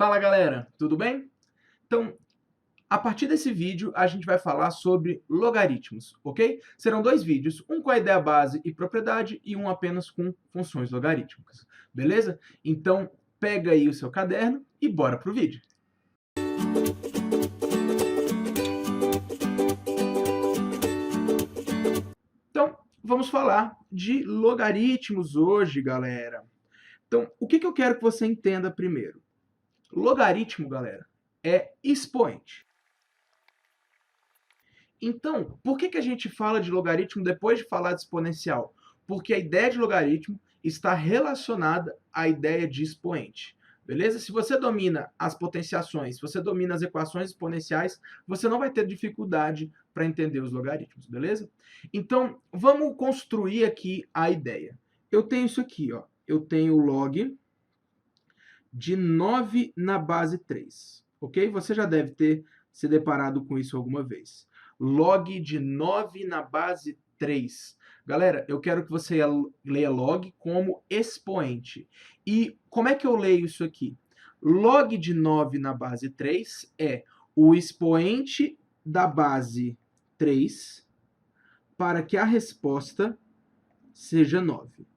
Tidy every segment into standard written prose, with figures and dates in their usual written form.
Fala galera, tudo bem? Então, a partir desse vídeo a gente vai falar sobre logaritmos, ok? Serão dois vídeos, um com a ideia base e propriedade e um apenas com funções logarítmicas, beleza? Então, pega aí o seu caderno e bora pro vídeo. Então, vamos falar de logaritmos hoje, galera. Então, o que eu quero que você entenda primeiro? Logaritmo, galera, é expoente. Então, por que a gente fala de logaritmo depois de falar de exponencial? Porque a ideia de logaritmo está relacionada à ideia de expoente. Beleza? Se você domina as potenciações, se você domina as equações exponenciais, você não vai ter dificuldade para entender os logaritmos, beleza? Então, vamos construir aqui a ideia. Eu tenho isso aqui, ó. Eu tenho log de 9 na base 3, ok? Você já deve ter se deparado com isso alguma vez. Log de 9 na base 3. Galera, eu quero que você leia log como expoente. E como é que eu leio isso aqui? Log de 9 na base 3 é o expoente da base 3 para que a resposta seja 9.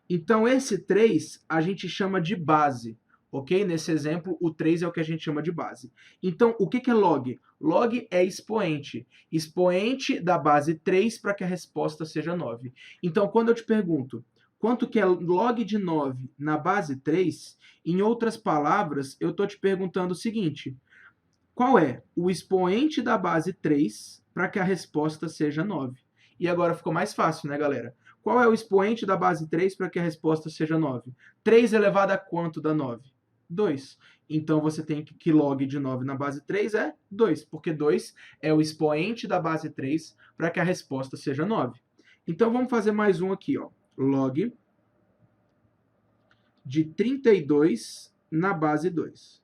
Então, esse 3 a gente chama de base, ok? Nesse exemplo, o 3 é o que a gente chama de base. Então, o que é log? Log é expoente. Expoente da base 3 para que a resposta seja 9. Então, quando eu te pergunto quanto que é log de 9 na base 3, em outras palavras, eu estou te perguntando o seguinte: qual é o expoente da base 3 para que a resposta seja 9? E agora ficou mais fácil, né, galera? Qual é o expoente da base 3 para que a resposta seja 9? 3 elevado a quanto dá 9? 2. Então, você tem que log de 9 na base 3 é 2, porque 2 é o expoente da base 3 para que a resposta seja 9. Então, vamos fazer mais um aqui, ó. Log de 32 na base 2.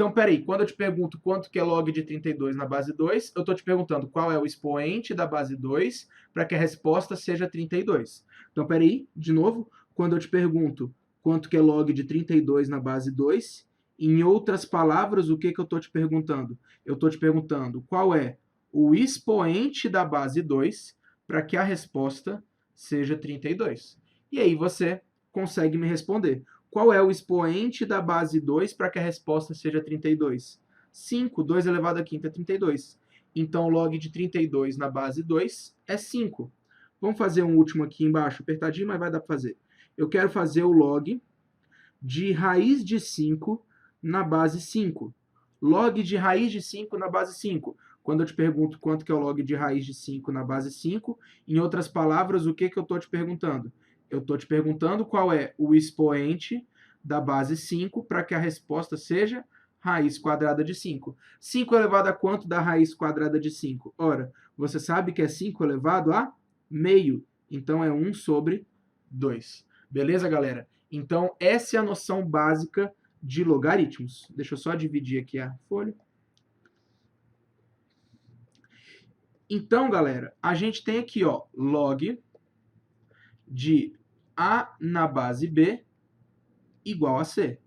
Então, peraí, quando eu te pergunto quanto que é log de 32 na base 2, eu estou te perguntando qual é o expoente da base 2 para que a resposta seja 32. Então, peraí, de novo, quando eu te pergunto quanto que é log de 32 na base 2, em outras palavras, o que eu estou te perguntando? Eu estou te perguntando qual é o expoente da base 2 para que a resposta seja 32. E aí você consegue me responder. Qual é o expoente da base 2 para que a resposta seja 32? 5. 2 elevado a quinta é 32. Então, log de 32 na base 2 é 5. Vamos fazer um último aqui embaixo, apertadinho, mas vai dar para fazer. Eu quero fazer o log de raiz de 5 na base 5. Log de raiz de 5 na base 5. Quando eu te pergunto quanto que é o log de raiz de 5 na base 5, em outras palavras, o que eu estou te perguntando? Eu estou te perguntando qual é o expoente da base 5 para que a resposta seja raiz quadrada de 5. 5 elevado a quanto da raiz quadrada de 5? Ora, você sabe que é 5 elevado a meio. Então, é 1 sobre 2. Beleza, galera? Então, essa é a noção básica de logaritmos. Deixa eu só dividir aqui a folha. Então, galera, a gente tem aqui, ó, log de A na base B igual a C.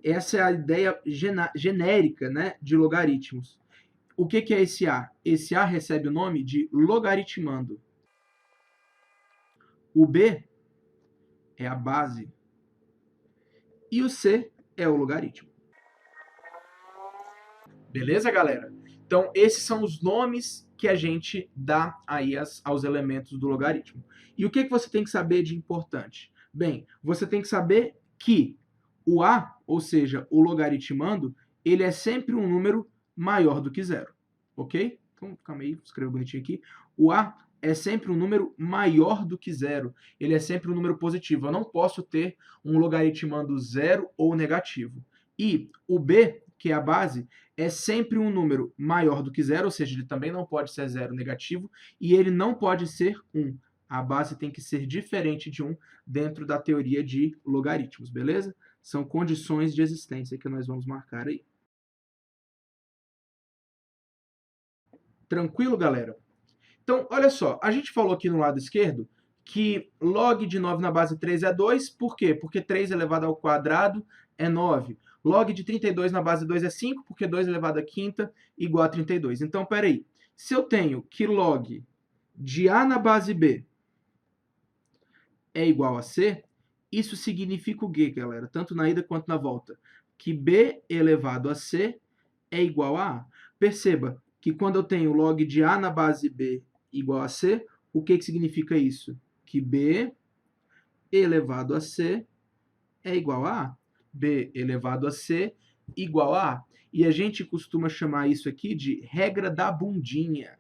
Essa é a ideia genérica, né, de logaritmos. O que é esse A? Esse A recebe o nome de logaritmando. O B é a base e o C é o logaritmo. Beleza, galera? Então, esses são os nomes que a gente dá aí aos elementos do logaritmo. E o que você tem que saber de importante? Bem, você tem que saber que o A, ou seja, o logaritmando, ele é sempre um número maior do que zero, ok? Então, calma aí, escreva bonitinho aqui. O A é sempre um número maior do que zero. Ele é sempre um número positivo. Eu não posso ter um logaritmando zero ou negativo. E o B, que é a base, é sempre um número maior do que zero, ou seja, ele também não pode ser zero negativo, e ele não pode ser 1. A base tem que ser diferente de 1 dentro da teoria de logaritmos, beleza? São condições de existência que nós vamos marcar aí. Tranquilo, galera? Então, olha só, a gente falou aqui no lado esquerdo que log de 9 na base 3 é 2, por quê? Porque 3 elevado ao quadrado é 9. Log de 32 na base 2 é 5, porque 2 elevado à quinta igual a 32. Então, peraí. Se eu tenho que log de A na base B é igual a C, isso significa o quê, galera? Tanto na ida quanto na volta. Que B elevado a C é igual a A. Perceba que quando eu tenho log de A na base B igual a C, o que significa isso? Que B elevado a C é igual a A. B elevado a C igual a A. E a gente costuma chamar isso aqui de regra da bundinha.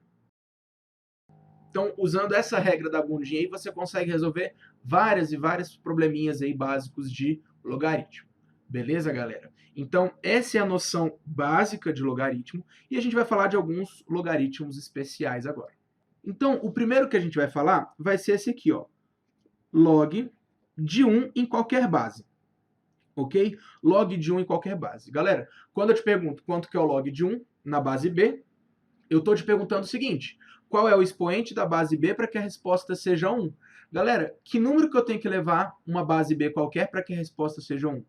Então, usando essa regra da bundinha aí, você consegue resolver várias e vários probleminhas aí básicos de logaritmo. Beleza, galera? Então, essa é a noção básica de logaritmo e a gente vai falar de alguns logaritmos especiais agora. Então, o primeiro que a gente vai falar vai ser esse aqui, ó. Log de 1 em qualquer base. Ok? Log de 1 em qualquer base. Galera, quando eu te pergunto quanto que é o log de 1 na base B, eu estou te perguntando o seguinte: qual é o expoente da base B para que a resposta seja 1? Galera, que número que eu tenho que levar uma base B qualquer para que a resposta seja 1?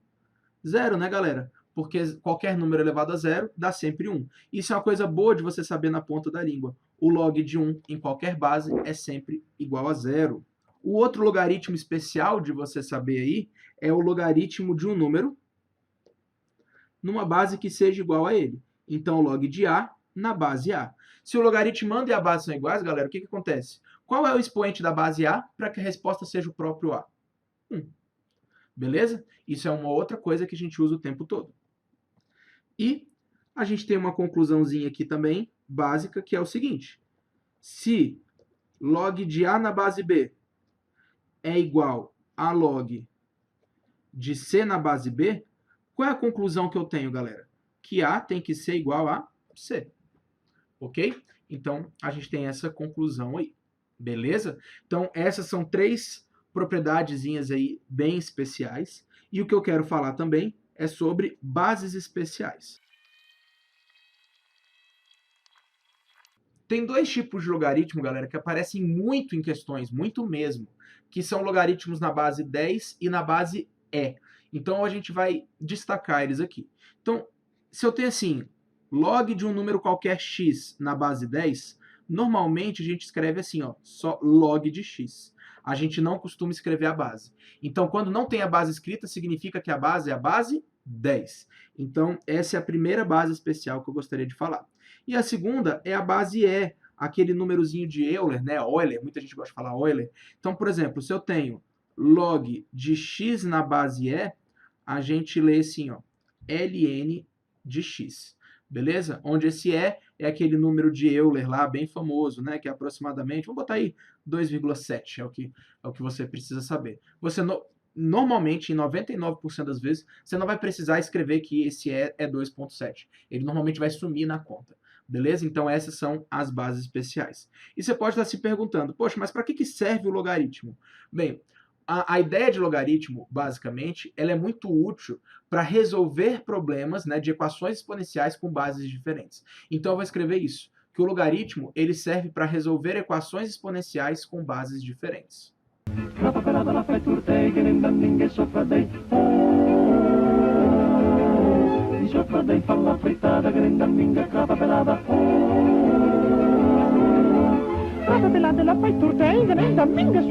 0, né, galera? Porque qualquer número elevado a 0 dá sempre 1. Isso é uma coisa boa de você saber na ponta da língua. O log de 1 em qualquer base é sempre igual a 0. O outro logaritmo especial de você saber aí é o logaritmo de um número numa base que seja igual a ele. Então, log de A na base A. Se o logaritmando e a base são iguais, galera, o que acontece? Qual é o expoente da base A para que a resposta seja o próprio A? 1. Beleza? Isso é uma outra coisa que a gente usa o tempo todo. E a gente tem uma conclusãozinha aqui também, básica, que é o seguinte. Se log de A na base B é igual a log de C na base B, qual é a conclusão que eu tenho, galera? Que A tem que ser igual a C. Ok? Então, a gente tem essa conclusão aí. Beleza? Então, essas são 3 propriedadezinhas aí bem especiais. E o que eu quero falar também é sobre bases especiais. Tem 2 tipos de logaritmo, galera, que aparecem muito em questões, muito mesmo, que são logaritmos na base 10 e na base E. Então, a gente vai destacar eles aqui. Então, se eu tenho assim, log de um número qualquer x na base 10, normalmente a gente escreve assim, ó, só log de x. A gente não costuma escrever a base. Então, quando não tem a base escrita, significa que a base é a base 10. Então, essa é a primeira base especial que eu gostaria de falar. E a segunda é a base E, aquele númerozinho de Euler, né? Euler, muita gente gosta de falar Euler. Então, por exemplo, se eu tenho log de x na base E, a gente lê assim, ó, ln de x. Beleza? Onde esse E é aquele número de Euler lá, bem famoso, né? Que é aproximadamente, vamos botar aí 2,7, é o que você precisa saber. Você normalmente, em 99% das vezes, você não vai precisar escrever que esse E é 2,7. Ele normalmente vai sumir na conta. Beleza? Então, essas são as bases especiais. E você pode estar se perguntando, poxa, mas para que serve o logaritmo? Bem, a ideia de logaritmo, basicamente, ela é muito útil para resolver problemas, né, de equações exponenciais com bases diferentes. Então, eu vou escrever isso, que o logaritmo ele serve para resolver equações exponenciais com bases diferentes. Sopra dei falla frittata che renda minga crapa pelata. Crapa pelata la fai turtei che renda minga i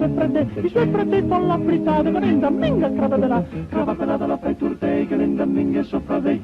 suoi frate falla frittata che renda minga crapa pelata la fai turtei che renda minga sopra dei.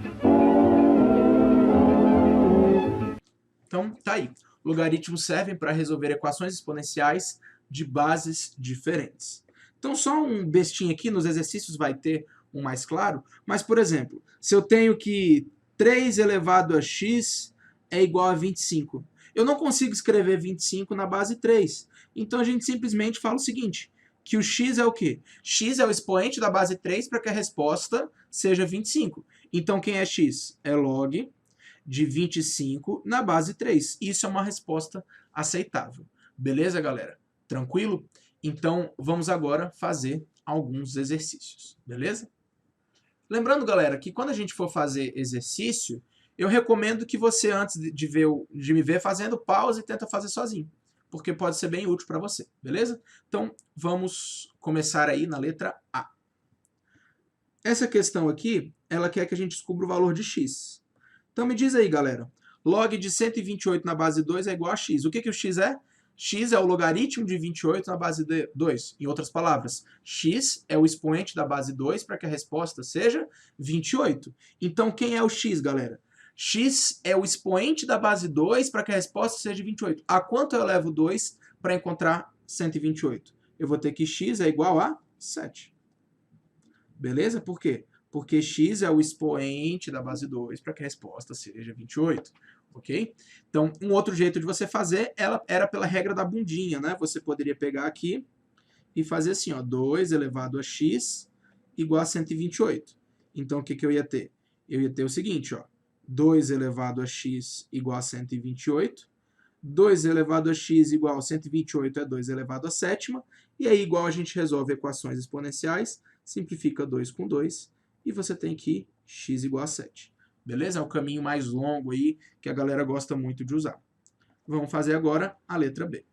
Então, tá aí. Logaritmos servem para resolver equações exponenciais de bases diferentes. Então, só um bestinho aqui, nos exercícios vai ter um mais claro, mas, por exemplo, se eu tenho que 3 elevado a x é igual a 25, eu não consigo escrever 25 na base 3. Então, a gente simplesmente fala o seguinte, que o x é o quê? X é o expoente da base 3 para que a resposta seja 25. Então, quem é x? É log de 25 na base 3. Isso é uma resposta aceitável. Beleza, galera? Tranquilo? Então, vamos agora fazer alguns exercícios. Beleza? Lembrando, galera, que quando a gente for fazer exercício, eu recomendo que você, antes de me ver fazendo, pause e tenta fazer sozinho, porque pode ser bem útil para você, beleza? Então, vamos começar aí na letra A. Essa questão aqui, ela quer que a gente descubra o valor de x. Então me diz aí, galera, log de 128 na base 2 é igual a x. O que o x é? X é o logaritmo de 28 na base 2. Em outras palavras, x é o expoente da base 2 para que a resposta seja 28. Então, quem é o x, galera? X é o expoente da base 2 para que a resposta seja 28. A quanto eu elevo 2 para encontrar 128? Eu vou ter que x é igual a 7. Beleza? Por quê? Porque x é o expoente da base 2 para que a resposta seja 28. Ok? Então, um outro jeito de você fazer era pela regra da bundinha, né? Você poderia pegar aqui e fazer assim, ó, 2 elevado a x igual a 128. Então, o que eu ia ter? Eu ia ter o seguinte, ó, 2 elevado a x igual a 128, 2 elevado a x igual a 128 é 2 elevado a sétima, e aí, igual a gente resolve equações exponenciais, simplifica 2 com 2, e você tem que x igual a 7. Beleza? É o caminho mais longo aí que a galera gosta muito de usar. Vamos fazer agora a letra B.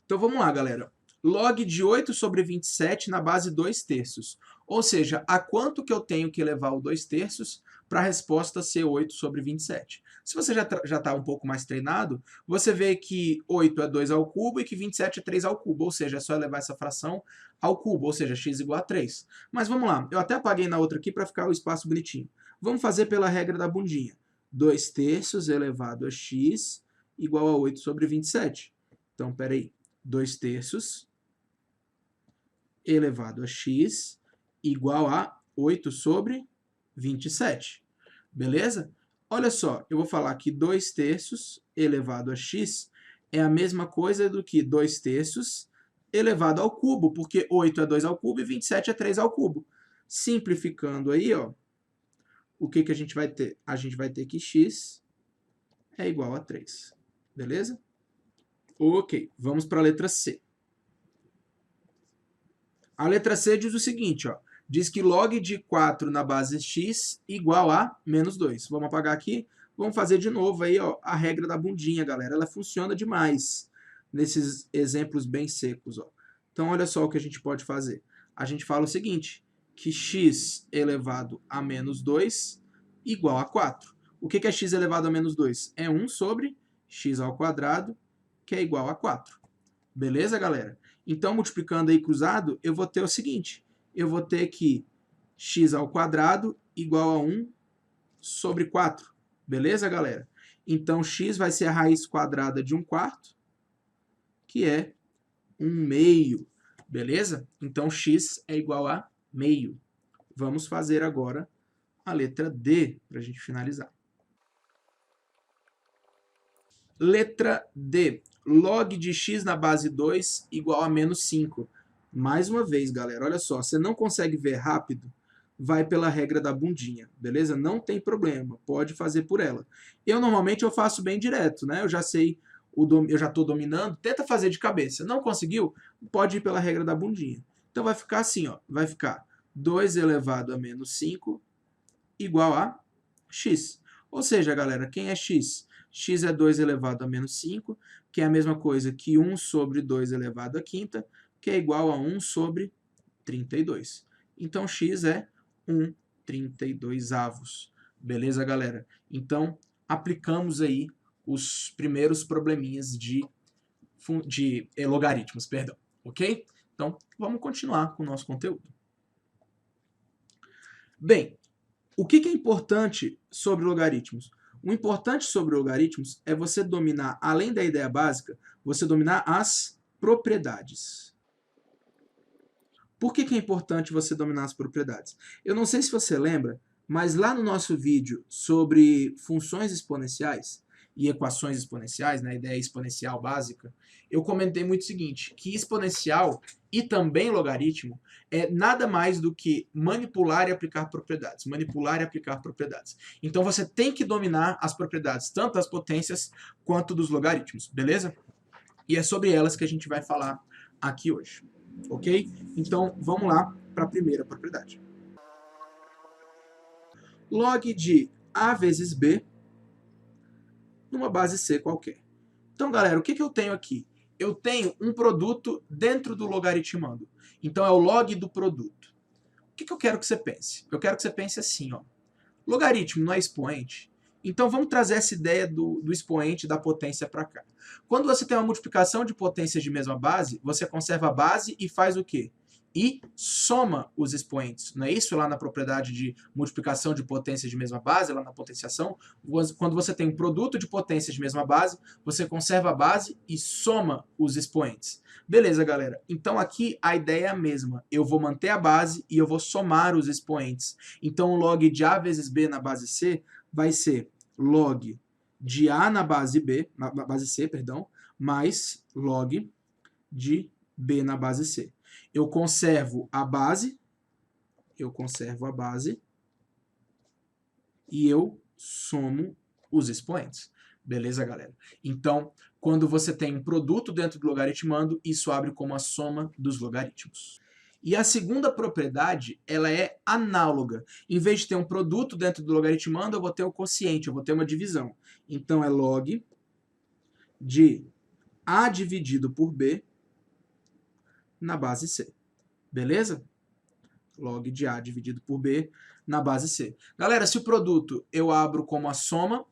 Então vamos lá, galera. Log de 8 sobre 27 na base 2 terços. Ou seja, a quanto que eu tenho que elevar o 2 terços para a resposta ser 8 sobre 27. Se você já está um pouco mais treinado, você vê que 8 é 2 ao cubo e que 27 é 3 ao cubo. Ou seja, é só elevar essa fração ao cubo, ou seja, x igual a 3. Mas vamos lá, eu até apaguei na outra aqui para ficar o espaço bonitinho. Vamos fazer pela regra da bundinha. 2 terços elevado a x igual a 8 sobre 27. Então, peraí. 2 terços elevado a x igual a 8 sobre 27. Beleza? Olha só, eu vou falar que 2 terços elevado a x é a mesma coisa do que 2 terços elevado ao cubo, porque 8 é 2 ao cubo e 27 é 3 ao cubo. Simplificando aí, ó, o que a gente vai ter? A gente vai ter que x é igual a 3. Beleza? Ok, vamos para a letra C. A letra C diz o seguinte, ó, diz que log de 4 na base x igual a menos 2. Vamos apagar aqui, vamos fazer de novo aí, ó, a regra da bundinha, galera. Ela funciona demais nesses exemplos bem secos, ó. Então, olha só o que a gente pode fazer. A gente fala o seguinte, que x elevado a menos 2 igual a 4. O que é x elevado a menos 2? É 1 sobre x ao quadrado, que é igual a 4. Beleza, galera? Então, multiplicando aí cruzado, eu vou ter o seguinte. Eu vou ter que x ao quadrado igual a 1 sobre 4. Beleza, galera? Então, x vai ser a raiz quadrada de 1/4, que é 1/2. Beleza? Então, x é igual a meio. Vamos fazer agora a letra D para a gente finalizar. Letra D. Log de x na base 2 igual a menos 5. Mais uma vez, galera, olha só. Você não consegue ver rápido, vai pela regra da bundinha, beleza? Não tem problema, pode fazer por ela. Normalmente eu faço bem direto, né? Eu já sei, eu já estou dominando. Tenta fazer de cabeça. Não conseguiu? Pode ir pela regra da bundinha. Então vai ficar assim, ó. Vai ficar 2 elevado a menos 5 igual a x. Ou seja, galera, quem é x? X é 2 elevado a menos 5, que é a mesma coisa que 1 sobre 2 elevado a quinta, que é igual a 1 sobre 32. Então, x é 1/32. Beleza, galera? Então, aplicamos aí os primeiros probleminhas de logaritmos, perdão. Ok? Então, vamos continuar com o nosso conteúdo. Bem, o que é importante sobre logaritmos? O importante sobre logaritmos é você dominar, além da ideia básica, você dominar as propriedades. Por que é importante você dominar as propriedades? Eu não sei se você lembra, mas lá no nosso vídeo sobre funções exponenciais e equações exponenciais, na ideia exponencial básica, eu comentei muito o seguinte, que exponencial e também logaritmo é nada mais do que manipular e aplicar propriedades. Manipular e aplicar propriedades. Então você tem que dominar as propriedades, tanto das potências quanto dos logaritmos, beleza? E é sobre elas que a gente vai falar aqui hoje. Ok? Então vamos lá para a primeira propriedade. Log de A vezes B numa base C qualquer. Então, galera, o que eu tenho aqui? Eu tenho um produto dentro do logaritmando. Então, é o log do produto. O que eu quero que você pense? Eu quero que você pense assim, ó. Logaritmo não é expoente? Então vamos trazer essa ideia do expoente da potência para cá. Quando você tem uma multiplicação de potências de mesma base, você conserva a base e faz o quê? E soma os expoentes. Não é isso lá na propriedade de multiplicação de potências de mesma base, lá na potenciação? Quando você tem um produto de potências de mesma base, você conserva a base e soma os expoentes. Beleza, galera. Então aqui a ideia é a mesma. Eu vou manter a base e eu vou somar os expoentes. Então o log de A vezes B na base C vai ser log de A na base B, na base C, perdão, mais log de B na base C. Eu conservo a base e eu somo os expoentes. Beleza, galera? Então, quando você tem um produto dentro do logaritmando, isso abre como a soma dos logaritmos. E a segunda propriedade, ela é análoga. Em vez de ter um produto dentro do logaritmando, eu vou ter o quociente, eu vou ter uma divisão. Então, é log de A dividido por B na base C. Beleza? Log de A dividido por B na base C. Galera, se o produto eu abro como a soma,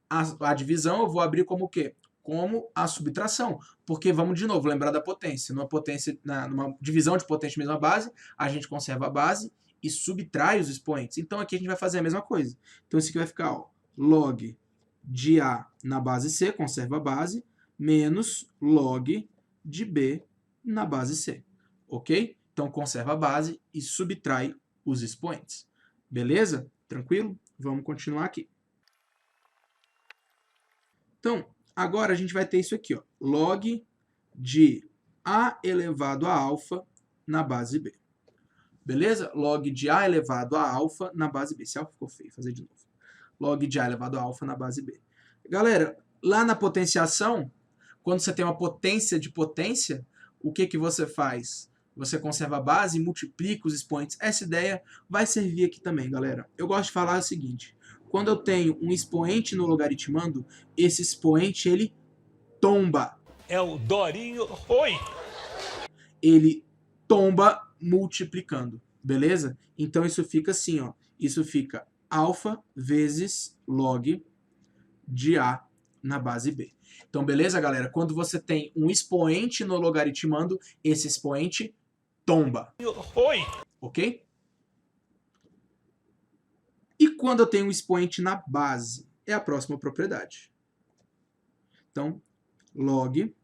a divisão eu vou abrir como o quê? Como a subtração. Porque, vamos de novo, lembrar da potência. Numa divisão de potência de mesma base, a gente conserva a base e subtrai os expoentes. Então, aqui a gente vai fazer a mesma coisa. Então, isso aqui vai ficar, ó, log de A na base C, conserva a base, menos log de B na base C. Ok? Então, conserva a base e subtrai os expoentes. Beleza? Tranquilo? Vamos continuar aqui. Então, agora a gente vai ter isso aqui, ó, log de A elevado a alfa na base B. Beleza? Log de A elevado a alfa na base B. Esse alfa ficou feio, vou fazer de novo. Log de A elevado a alfa na base B. Galera, lá na potenciação, quando você tem uma potência de potência, o que que você faz? Você conserva a base e multiplica os expoentes. Essa ideia vai servir aqui também, galera. Eu gosto de falar o seguinte. Quando eu tenho um expoente no logaritmando, esse expoente, ele tomba. É o Dorinho. Oi! Ele tomba multiplicando, beleza? Então isso fica assim, ó. Isso fica alfa vezes log de A na base B. Então, beleza, galera? Quando você tem um expoente no logaritmando, esse expoente tomba. Oi! Ok? E quando eu tenho um expoente na base? É a próxima propriedade. Então, log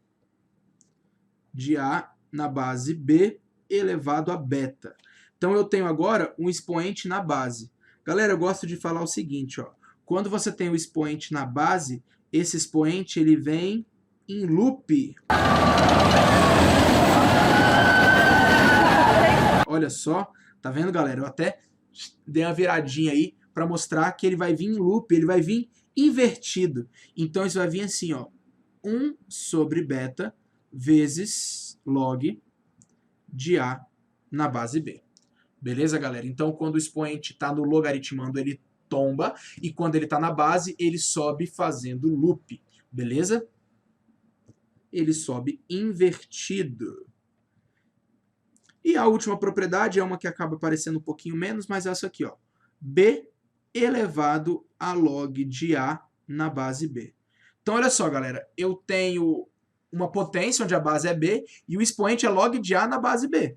de A na base B elevado a beta. Então, eu tenho agora um expoente na base. Galera, eu gosto de falar o seguinte, ó. Quando você tem o expoente na base, esse expoente ele vem em loop. Olha só, tá vendo, galera? Eu até dei uma viradinha aí para mostrar que ele vai vir em loop, ele vai vir invertido. Então, isso vai vir assim, ó. 1 sobre beta vezes log de A na base B. Beleza, galera? Então, quando o expoente está no logaritmando, ele tomba, e quando ele está na base, ele sobe fazendo loop. Beleza? Ele sobe invertido. E a última propriedade é uma que acaba aparecendo um pouquinho menos, mas é essa aqui, ó. B elevado a log de A na base B. Então, olha só, galera. Eu tenho uma potência onde a base é B e o expoente é log de A na base B.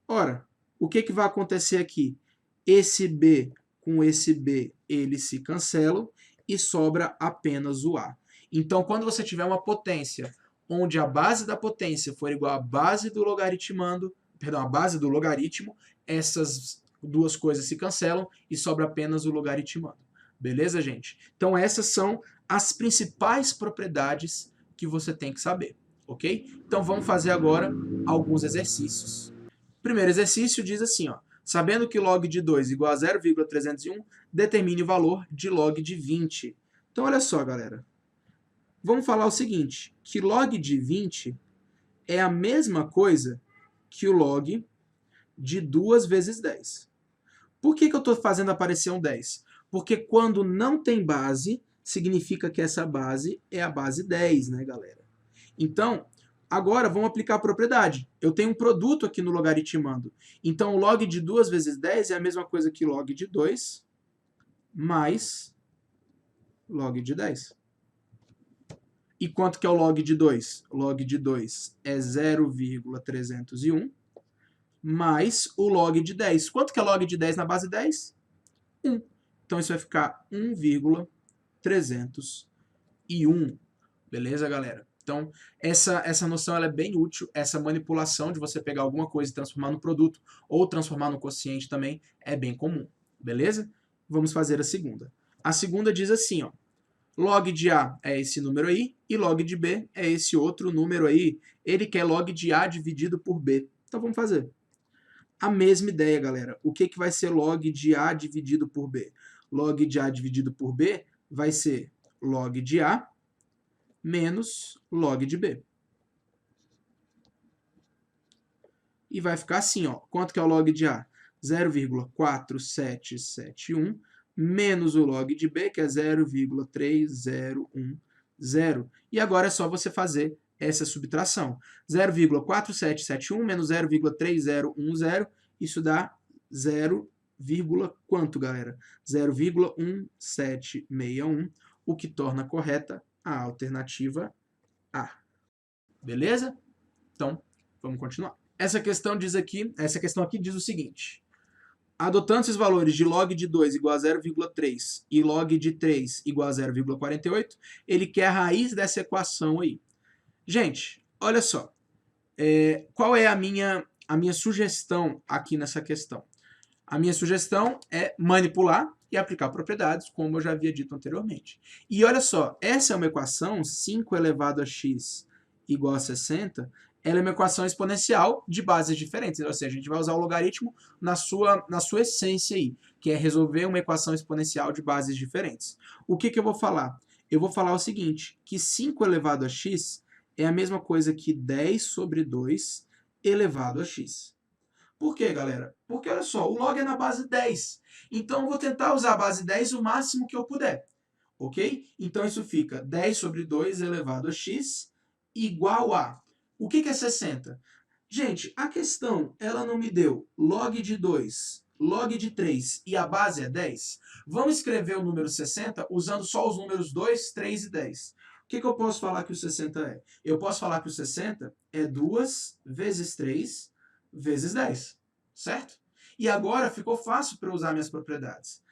Ora, o que vai acontecer aqui? Esse B com esse B, eles se cancelam e sobra apenas o A. Então, quando você tiver uma potência onde a base da potência for igual à base do logaritmando, perdão, a base do logaritmo, essas duas coisas se cancelam e sobra apenas o logaritmando. Beleza, gente? Então, essas são as principais propriedades que você tem que saber, ok? Então, vamos fazer agora alguns exercícios. Primeiro exercício diz assim, ó. Sabendo que log de 2 igual a 0,301, determine o valor de log de 20. Então, olha só, galera. Vamos falar o seguinte, que log de 20 é a mesma coisa que o log de 2 vezes 10. Por que eu estou fazendo aparecer um 10? Porque quando não tem base, significa que essa base é a base 10, né, galera? Então, Agora, vamos aplicar a propriedade. Eu tenho um produto aqui no logaritmando. Então, o log de 2 vezes 10 é a mesma coisa que log de 2 mais log de 10. E quanto que é o log de 2? O log de 2 é 0,301 mais o log de 10. Quanto que é log de 10 na base 10? 1. Então, isso vai ficar 1,301. Beleza, galera? Então, essa noção ela é bem útil. Essa manipulação de você pegar alguma coisa e transformar no produto ou transformar no quociente também é bem comum. Beleza? Vamos fazer a segunda. A segunda diz assim, ó. Log de A é esse número aí e log de B é esse outro número aí. Ele quer log de A dividido por B. Então, vamos fazer. A mesma ideia, galera. O que vai ser log de A dividido por B? Log de A dividido por B vai ser log de A menos log de B. E vai ficar assim, ó. Quanto que é o log de A? 0,4771 menos o log de B, que é 0,3010. E agora é só você fazer essa subtração. 0,4771 menos 0,3010, isso dá 0, quanto, galera? 0,1761, o que torna correta a alternativa A. Beleza? Então, vamos continuar. Essa questão aqui diz o seguinte: adotando esses valores de log de 2 igual a 0,3 e log de 3 igual a 0,48, ele quer a raiz dessa equação aí. Gente, olha só. Qual é a minha sugestão aqui nessa questão? A minha sugestão é manipular e aplicar propriedades, como eu já havia dito anteriormente. E olha só, essa é uma equação, 5 elevado a x igual a 60, ela é uma equação exponencial de bases diferentes. Ou seja, a gente vai usar o logaritmo na sua essência aí, que é resolver uma equação exponencial de bases diferentes. O que eu vou falar? Eu vou falar o seguinte, que 5 elevado a x é a mesma coisa que 10 sobre 2 elevado a x. Por quê, galera? Porque, olha só, o log é na base 10. Então, eu vou tentar usar a base 10 o máximo que eu puder. Ok? Então, isso fica 10 sobre 2 elevado a x igual a... O que é 60? Gente, a questão, ela não me deu log de 2, log de 3 e a base é 10. Vamos escrever o número 60 usando só os números 2, 3 e 10. O que eu posso falar que o 60 é? Eu posso falar que o 60 é 2 vezes 3 vezes 10, certo? E agora ficou fácil para eu usar minhas propriedades.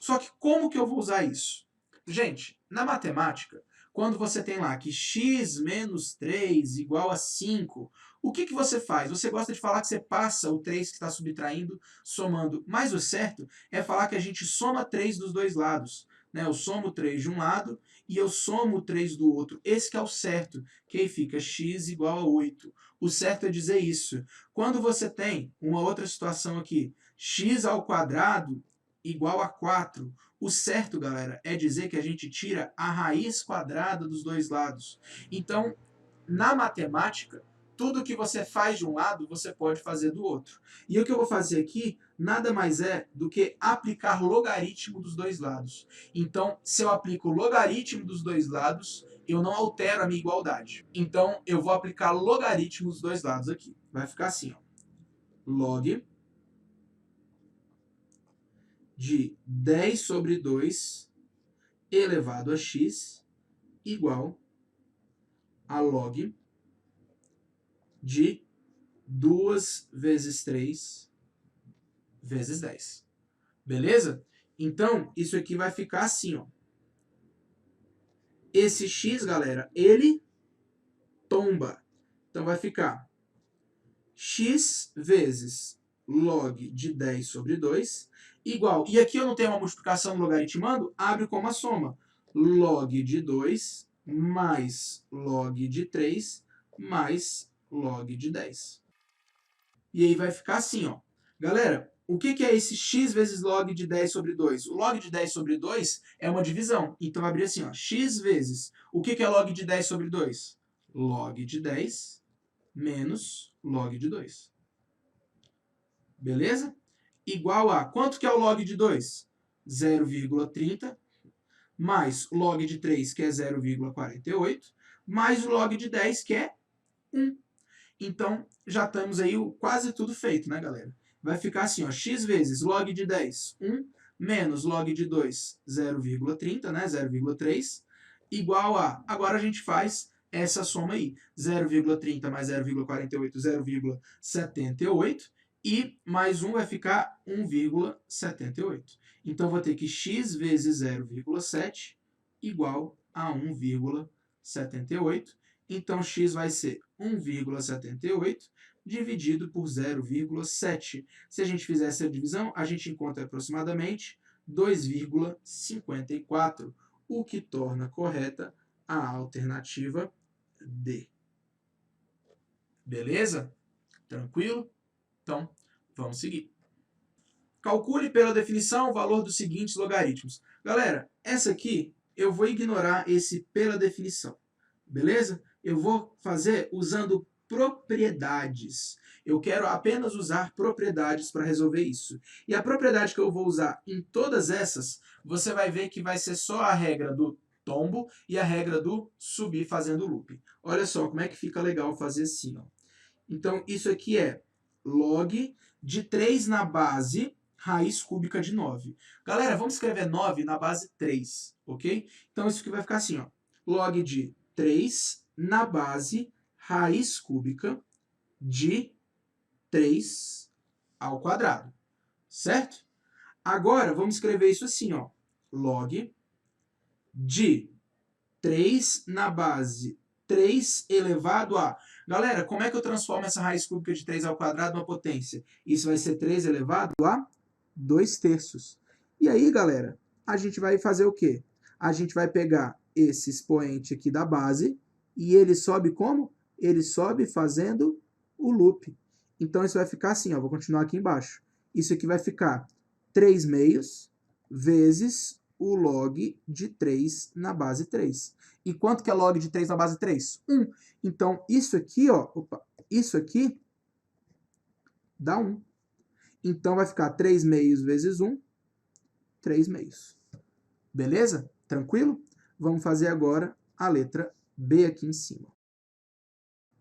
Só que como que eu vou usar isso? Gente, na matemática, quando você tem lá que x menos 3 igual a 5, o que você faz? Você gosta de falar que você passa o 3 que está subtraindo, somando. Mas o certo é falar que a gente soma 3 dos dois lados. Né? Eu somo 3 de um lado e eu somo 3 do outro. Esse que é o certo, que aí fica x igual a 8. O certo é dizer isso. Quando você tem uma outra situação aqui, x ao quadrado igual a 4, o certo, galera, é dizer que a gente tira a raiz quadrada dos dois lados. Então, na matemática, tudo que você faz de um lado, você pode fazer do outro. E o que eu vou fazer aqui, nada mais é do que aplicar logaritmo dos dois lados. Então, se eu aplico logaritmo dos dois lados, eu não altero a minha igualdade. Então, eu vou aplicar logaritmo dos dois lados aqui. Vai ficar assim, ó. Log de 10 sobre 2 elevado a x igual a log de 2 vezes 3 vezes 10. Beleza? Então, isso aqui vai ficar assim, ó. Esse x, galera, ele tomba. Então, vai ficar x vezes log de 10 sobre 2 igual. E aqui eu não tenho uma multiplicação logaritmando, abre como a soma. Log de 2 mais log de 3 mais log de 10. E aí vai ficar assim, ó. Galera, o que é esse x vezes log de 10 sobre 2? O log de 10 sobre 2 é uma divisão. Então, vai abrir assim, ó. X vezes... O que é log de 10 sobre 2? Log de 10 menos log de 2. Beleza? Igual a... Quanto que é o log de 2? 0,30 mais log de 3, que é 0,48, mais o log de 10, que é 1. Então, já estamos aí quase tudo feito, né, galera? Vai ficar assim, ó, x vezes log de 10, 1, menos log de 2, 0,30, né, 0,3, igual a... Agora a gente faz essa soma aí. 0,30 mais 0,48, 0,78. E mais 1 vai ficar 1,78. Então, vou ter que x vezes 0,7 igual a 1,78. Então, x vai ser 1,78 dividido por 0,7. Se a gente fizer essa divisão, a gente encontra aproximadamente 2,54, o que torna correta a alternativa D. Beleza? Tranquilo? Então, vamos seguir. Calcule pela definição o valor dos seguintes logaritmos. Galera, essa aqui eu vou ignorar esse pela definição. Beleza? Eu vou fazer usando propriedades. Eu quero apenas usar propriedades para resolver isso. E a propriedade que eu vou usar em todas essas, você vai ver que vai ser só a regra do tombo e a regra do subir fazendo loop. Olha só como é que fica legal fazer assim. Ó. Então, isso aqui é log de 3 na base raiz cúbica de 9. Galera, vamos escrever 9 na base 3, ok? Então, isso aqui vai ficar assim, ó. Log de 3 na base raiz cúbica de 3 ao quadrado, certo? Agora, vamos escrever isso assim, ó. Log de 3 na base 3 elevado a... Galera, como é que eu transformo essa raiz cúbica de 3 ao quadrado numa potência? Isso vai ser 3 elevado a 2/3. E aí, galera, a gente vai fazer o quê? A gente vai pegar esse expoente aqui da base e ele sobe como? Ele sobe fazendo o loop. Então, isso vai ficar assim, ó, vou continuar aqui embaixo. Isso aqui vai ficar 3/2 vezes o log de 3 na base 3. E quanto que é log de 3 na base 3? 1. Então, isso aqui, ó, isso aqui dá 1. Então, vai ficar 3/2 vezes 1, 3/2. Beleza? Tranquilo? Vamos fazer agora a letra B aqui em cima.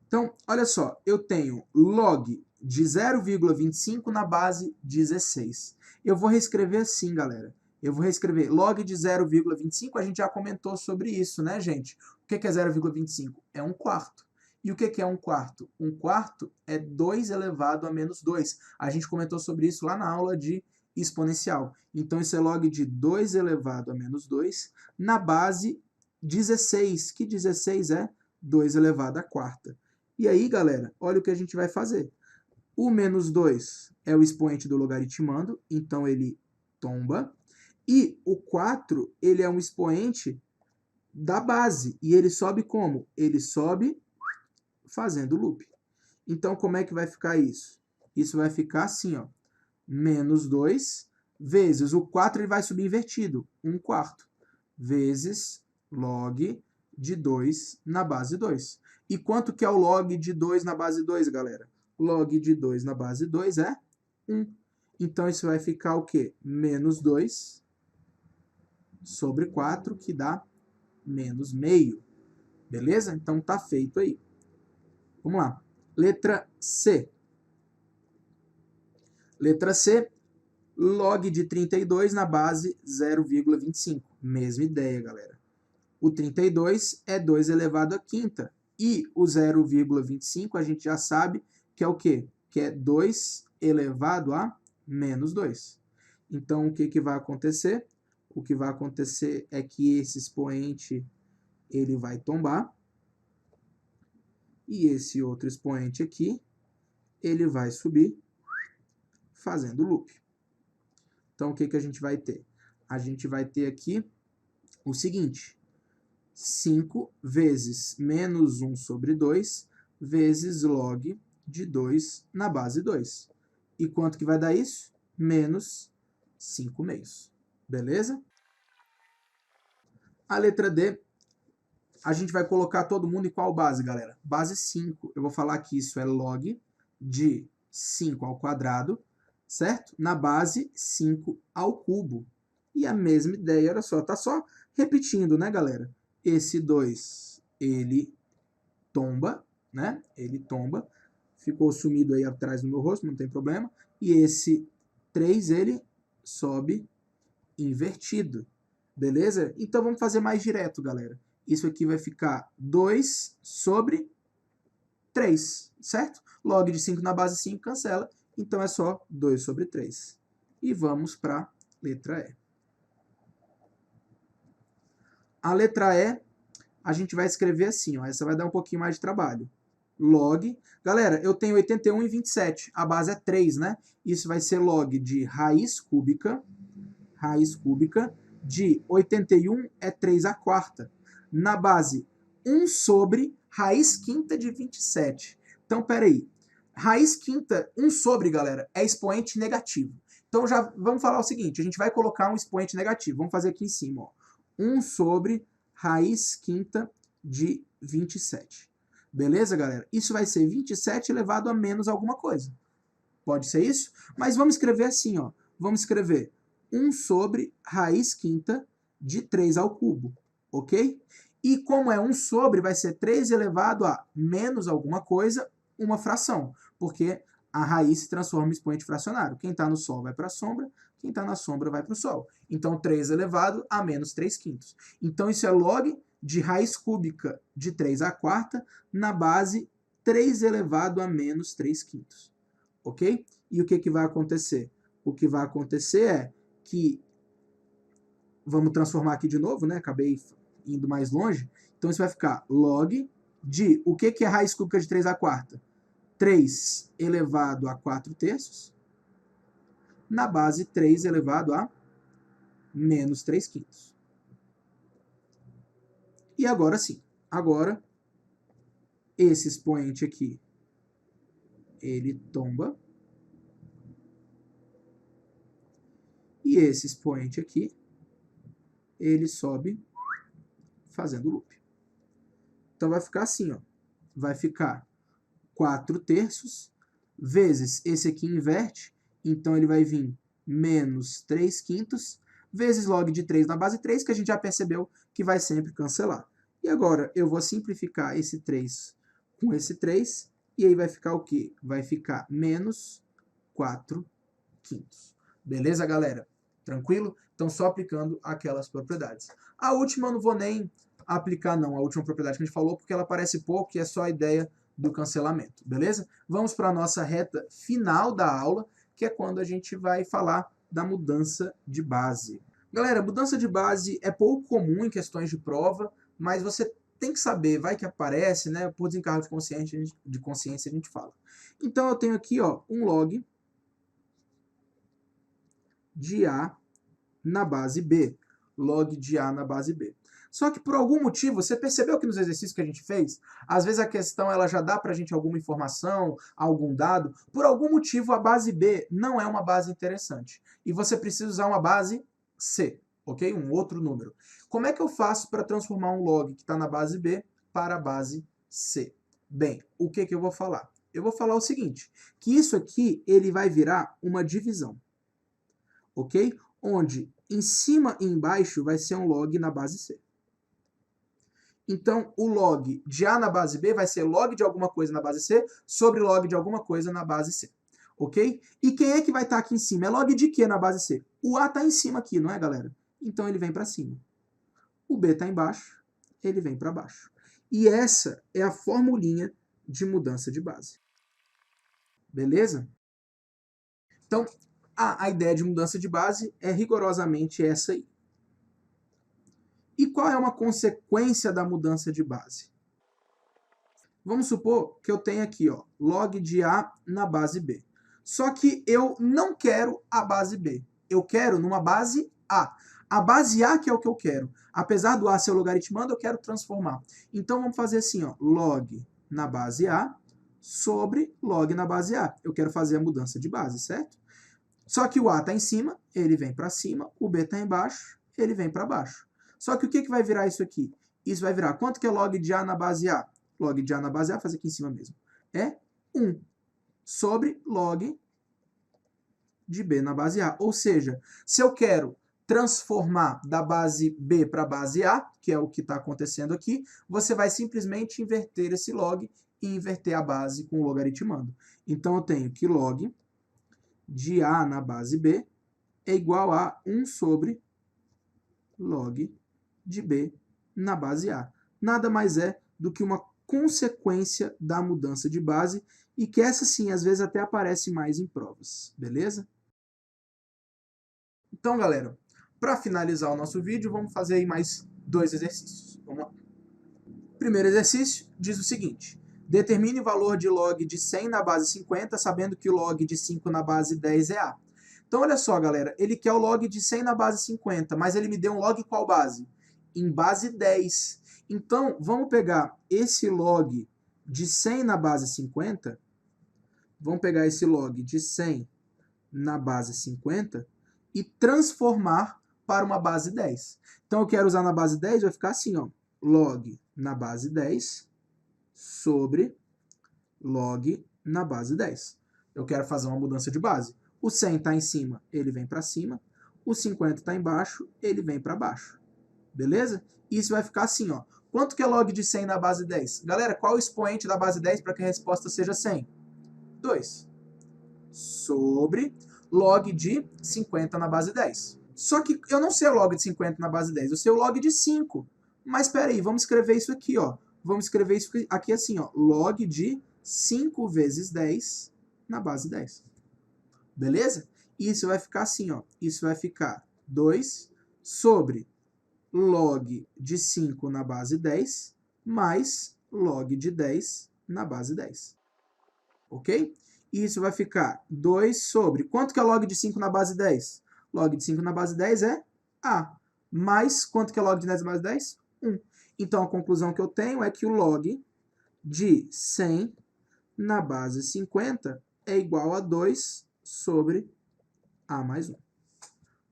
Então, olha só, eu tenho log de 0,25 na base 16. Eu vou reescrever assim, galera. Eu vou reescrever log de 0,25, a gente já comentou sobre isso, né, gente? O que é 0,25? É 1/4. E o que é 1/4? 1/4 é 2 elevado a menos 2. A gente comentou sobre isso lá na aula de exponencial. Então, isso é log de 2 elevado a menos 2 na base 16, que 16 é 2 elevado à quarta. E aí, galera, olha o que a gente vai fazer. O menos 2 é o expoente do logaritmando, então ele tomba. E o 4, ele é um expoente da base. E ele sobe como? Ele sobe fazendo loop. Então, como é que vai ficar isso? Isso vai ficar assim, ó. Menos 2 vezes o 4, ele vai subir invertido. 1/4 vezes log de 2 na base 2. E quanto que é o log de 2 na base 2, galera? Log de 2 na base 2 é 1. Então, isso vai ficar o quê? Menos 2 sobre 4, que dá menos meio. Beleza? Então, tá feito aí. Vamos lá. Letra C. Letra C, log de 32 na base 0,25. Mesma ideia, galera. O 32 é 2 elevado à quinta. E o 0,25 a gente já sabe que é o quê? Que é 2 elevado a menos 2. Então, o que vai acontecer? O que vai acontecer é que esse expoente ele vai tombar. E esse outro expoente aqui, ele vai subir fazendo loop. Então, o que a gente vai ter? A gente vai ter aqui o seguinte: 5 vezes menos 1 sobre 2 vezes log de 2 na base 2. E quanto que vai dar isso? Menos 5/2. Beleza? A letra D, a gente vai colocar todo mundo em qual base, galera? Base 5. Eu vou falar que isso é log de 5 ao quadrado, certo? Na base 5 ao cubo. E a mesma ideia, olha só, tá só repetindo, né, galera? Esse 2, ele tomba. né? Ele tomba, ficou sumido aí atrás do meu rosto, não tem problema. E esse 3, ele sobe invertido, beleza? Então vamos fazer mais direto, galera. Isso aqui vai ficar 2 sobre 3, certo? Log de 5 na base 5 cancela, então é só 2 sobre 3. E vamos para a letra E. A letra E, a gente vai escrever assim, ó, essa vai dar um pouquinho mais de trabalho. Log, galera, eu tenho 81 e 27, a base é 3, né? Isso vai ser log de raiz cúbica de 81 é 3 a quarta. Na base, 1 sobre raiz quinta de 27. Então, peraí. Raiz quinta, 1 sobre, galera, é expoente negativo. Então, já vamos falar o seguinte, a gente vai colocar um expoente negativo. Vamos fazer aqui em cima, ó. 1 sobre raiz quinta de 27. Beleza, galera? Isso vai ser 27 elevado a menos alguma coisa. Pode ser isso? Mas vamos escrever assim, ó. Vamos escrever 1 sobre raiz quinta de 3 ao cubo, ok? E como é 1 sobre, vai ser 3 elevado a menos alguma coisa, uma fração, porque a raiz se transforma em expoente fracionário. Quem está no sol vai para a sombra, quem está na sombra vai para o sol. Então, 3 elevado a menos 3 quintos. Então, isso é log de raiz cúbica de 3 à quarta na base 3 elevado a menos 3 quintos. Ok? E o que vai acontecer? O que vai acontecer é que, vamos transformar aqui de novo, né? Acabei indo mais longe. Então, isso vai ficar log de, o que é raiz cúbica de 3 à quarta? 3 elevado a 4 terços, na base 3 elevado a menos 3 quintos. E agora sim, agora esse expoente aqui, ele tomba. E esse expoente aqui, ele sobe fazendo loop. Então vai ficar assim, ó. Vai ficar 4 terços vezes esse aqui inverte, então ele vai vir menos 3 quintos, vezes log de 3 na base 3, que a gente já percebeu que vai sempre cancelar. E agora eu vou simplificar esse 3 com esse 3, e aí vai ficar o quê? Vai ficar menos 4 quintos. Beleza, galera? Tranquilo? Então, só aplicando aquelas propriedades. A última eu não vou nem aplicar, não, a última propriedade que a gente falou, porque ela parece pouco e é só a ideia do cancelamento, beleza? Vamos para a nossa reta final da aula, que é quando a gente vai falar da mudança de base. Galera, mudança de base é pouco comum em questões de prova, mas você tem que saber, vai que aparece, né? Por desencargo de consciência a gente fala. Então, eu tenho aqui, ó, um log de A na base B. Log de A na base B. Só que por algum motivo, você percebeu que nos exercícios que a gente fez, às vezes a questão ela já dá pra gente alguma informação, algum dado, por algum motivo a base B não é uma base interessante. E você precisa usar uma base C, ok? Um outro número. Como é que eu faço para transformar um log que está na base B para a base C? Bem, o que eu vou falar? Eu vou falar o seguinte, que isso aqui ele vai virar uma divisão, ok? Onde em cima e embaixo vai ser um log na base C. Então, o log de A na base B vai ser log de alguma coisa na base C sobre log de alguma coisa na base C. Ok? E quem é que vai estar aqui em cima? É log de quê na base C? O A está em cima aqui, não é, galera? Então, ele vem para cima. O B está embaixo, ele vem para baixo. E essa é a formulinha de mudança de base. Beleza? Então, a ideia de mudança de base é rigorosamente essa aí. E qual é uma consequência da mudança de base? Vamos supor que eu tenho aqui, ó, log de A na base B. Só que eu não quero a base B. Eu quero numa base A. A base A que é o que eu quero. Apesar do A ser o logaritmando, eu quero transformar. Então vamos fazer assim, ó, log na base A sobre log na base A. Eu quero fazer a mudança de base, certo? Só que o A está em cima, ele vem para cima. O B está embaixo, ele vem para baixo. Só que o que vai virar isso aqui? Isso vai virar, quanto que é log de A na base A? Log de A na base A, fazer aqui em cima mesmo. É 1 sobre log de B na base A. Ou seja, se eu quero transformar da base B para a base A, que é o que está acontecendo aqui, você vai simplesmente inverter esse log e inverter a base com o logaritmando. Então, eu tenho que log de A na base B é igual a 1 sobre log de B na base A. Nada mais é do que uma consequência da mudança de base e que essa sim, às vezes até aparece mais em provas, beleza? Então, galera, para finalizar o nosso vídeo, vamos fazer aí mais 2 exercícios. Vamos lá. Primeiro exercício diz o seguinte: determine o valor de log de 100 na base 50, sabendo que o log de 5 na base 10 é A. Então, olha só, galera, ele quer o log de 100 na base 50, mas ele me deu um log em qual base? Em base 10. Então, vamos pegar esse log de 100 na base 50, vamos pegar esse log de 100 na base 50 e transformar para uma base 10. Então, eu quero usar na base 10, vai ficar assim, ó, log na base 10 sobre log na base 10. Eu quero fazer uma mudança de base. O 100 está em cima, ele vem para cima. O 50 está embaixo, ele vem para baixo. Beleza? Isso vai ficar assim, ó. Quanto que é log de 100 na base 10? Galera, qual o expoente da base 10 para que a resposta seja 100? 2. Sobre log de 50 na base 10. Só que eu não sei o log de 50 na base 10, eu sei o log de 5. Mas espera aí, vamos escrever isso aqui, ó. Vamos escrever isso aqui assim, ó. Log de 5 vezes 10 na base 10. Beleza? Isso vai ficar assim, ó. Isso vai ficar 2 sobre log de 5 na base 10 mais log de 10 na base 10. Ok? Isso vai ficar 2 sobre... Quanto que é log de 5 na base 10? Log de 5 na base 10 é A. Mais quanto que é log de 10 na base 10? 1. Então, a conclusão que eu tenho é que o log de 100 na base 50 é igual a 2 sobre A mais 1.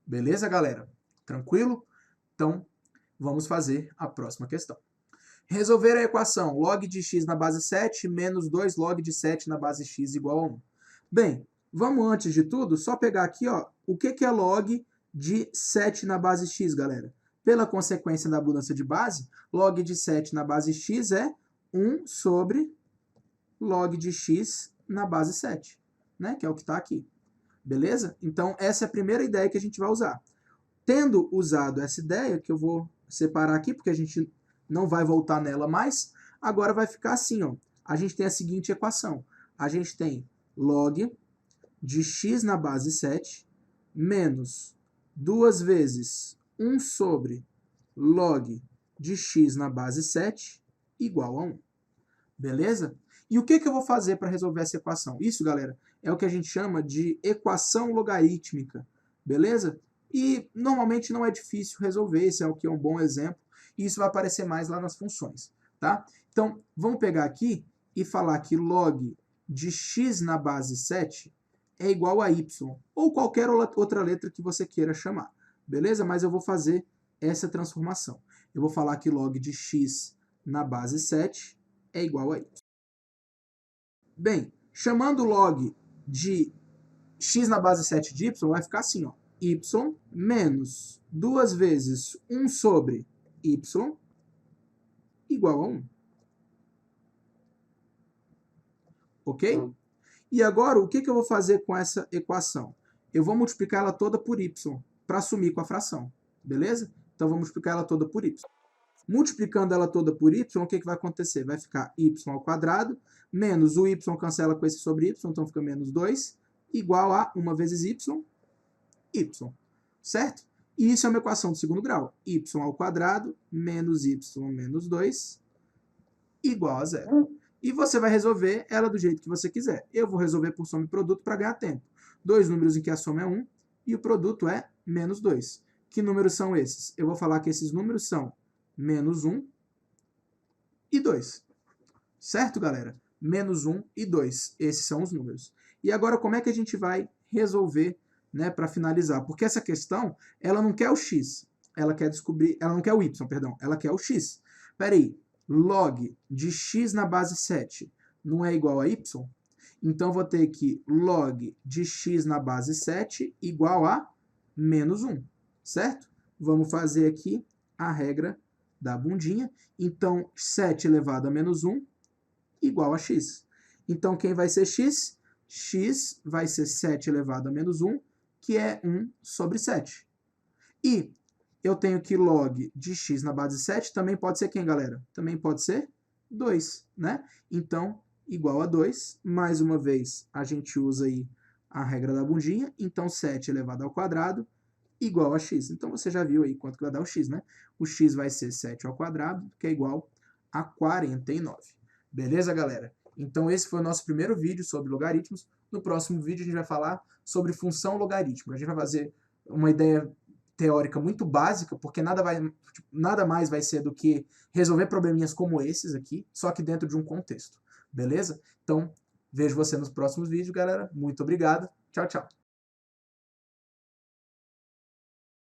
Beleza, galera? Tranquilo? Então, vamos fazer a próxima questão. Resolver a equação log de x na base 7 menos 2 log de 7 na base x igual a 1. Bem, vamos antes de tudo só pegar aqui, ó, o que é log de 7 na base x, galera? Pela consequência da mudança de base, log de 7 na base x é 1 sobre log de x na base 7, né? Que é o que está aqui. Beleza? Então, essa é a primeira ideia que a gente vai usar. Tendo usado essa ideia, que eu vou separar aqui, porque a gente não vai voltar nela mais, agora vai ficar assim, ó. A gente tem a seguinte equação. A gente tem log de x na base 7 menos 2 vezes 1 sobre log de x na base 7 igual a 1. Beleza? E o que eu vou fazer para resolver essa equação? Isso, galera, é o que a gente chama de equação logarítmica. Beleza? E normalmente não é difícil resolver, esse é o que é um bom exemplo, e isso vai aparecer mais lá nas funções, tá? Então, vamos pegar aqui e falar que log de x na base 7 é igual a y, ou qualquer outra letra que você queira chamar, beleza? Mas eu vou fazer essa transformação. Eu vou falar que log de x na base 7 é igual a y. Bem, chamando log de x na base 7 de y, vai ficar assim, ó. Y menos 2 vezes 1 sobre y igual a 1. Ok? E agora, o que eu vou fazer com essa equação? Eu vou multiplicar ela toda por y, para sumir com a fração. Beleza? Então, vou multiplicar ela toda por y. Multiplicando ela toda por y, o que vai acontecer? Vai ficar y ao quadrado, menos o y cancela com esse sobre y, então fica menos 2, igual a 1 vezes y, certo? E isso é uma equação de segundo grau. Y ao quadrado menos y menos 2 igual a 0. E você vai resolver ela do jeito que você quiser. Eu vou resolver por soma e produto para ganhar tempo. Dois números em que a soma é 1 e o produto é menos 2. Que números são esses? Eu vou falar que esses números são menos 1 e 2. Certo, galera? Menos 1 e 2. Esses são os números. E agora, como é que a gente vai resolver, né, para finalizar? Porque essa questão, ela não quer o x. Ela quer descobrir... Ela não quer o y, perdão. Ela quer o x. Espera aí. Log de x na base 7 não é igual a y? Então, vou ter que log de x na base 7 igual a menos 1. Certo? Vamos fazer aqui a regra da bundinha. Então, 7 elevado a menos 1 igual a x. Então, quem vai ser x? X vai ser 7 elevado a menos 1, que é 1 sobre 7. E eu tenho que log de x na base 7 também pode ser quem, galera? Também pode ser 2, né? Então, igual a 2. Mais uma vez, a gente usa aí a regra da bundinha. Então, 7 elevado ao quadrado igual a x. Então, você já viu aí quanto que vai dar o x, né? O x vai ser 7 ao quadrado, que é igual a 49. Beleza, galera? Então, esse foi o nosso primeiro vídeo sobre logaritmos. No próximo vídeo, a gente vai falar sobre função logarítmica. A gente vai fazer uma ideia teórica muito básica, porque nada mais vai ser do que resolver probleminhas como esses aqui, só que dentro de um contexto. Beleza? Então, vejo você nos próximos vídeos, galera. Muito obrigado. Tchau, tchau.